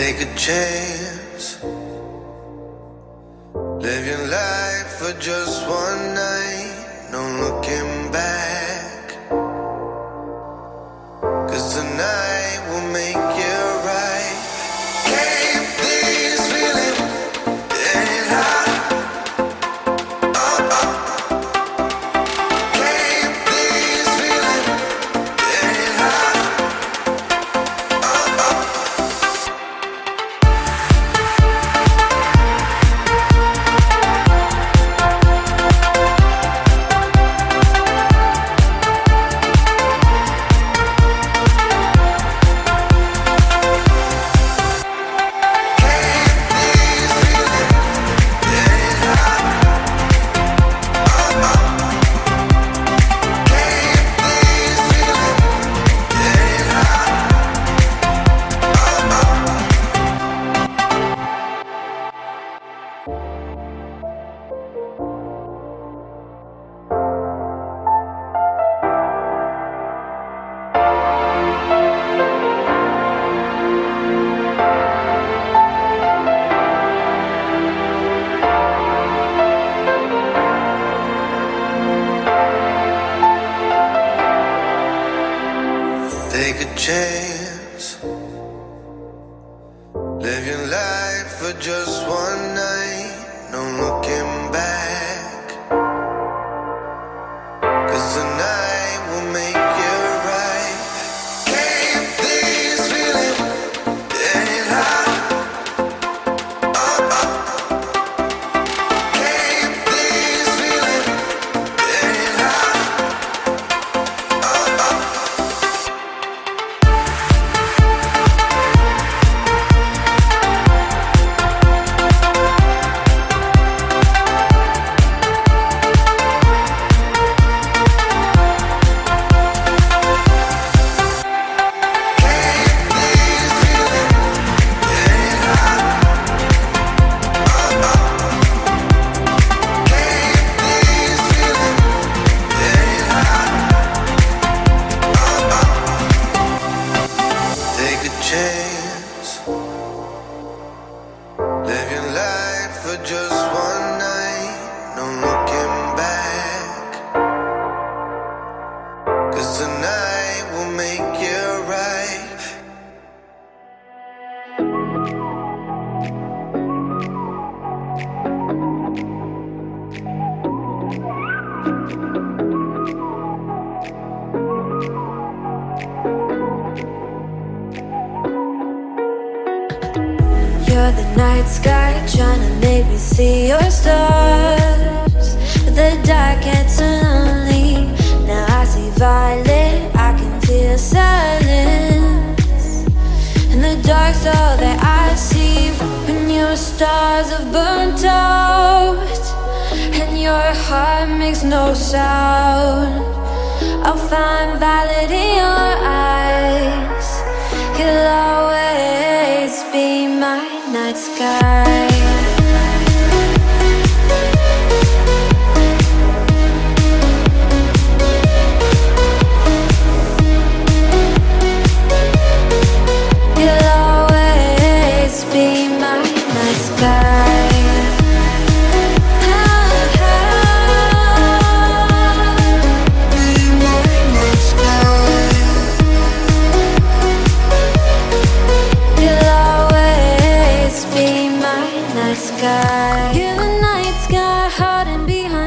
Take a chance. Live your life for just one night. No looking back. 'Cause tonight will make you right. Keep this feeling getting hot. Keep this feeling getting hot. Take a chance. Live your life for just one night. No looking back. 'Cause tonight will make you right. Keep this feeling getting hot. Keep this feeling getting hot. Take a chance. Live your life for just one night. No looking back. 'Cause tonight will make you right. You're the night sky, trying to make me see your stars. But the dark gets lonely. Now I see violet, I can feel silence. And the dark's all that I see. When your stars have burnt out and your heart makes no sound, I'll find violet in your eyes. You'll always be my night sky. You'll always be my night sky. You'll always be my night sky. You're the night sky hiding behind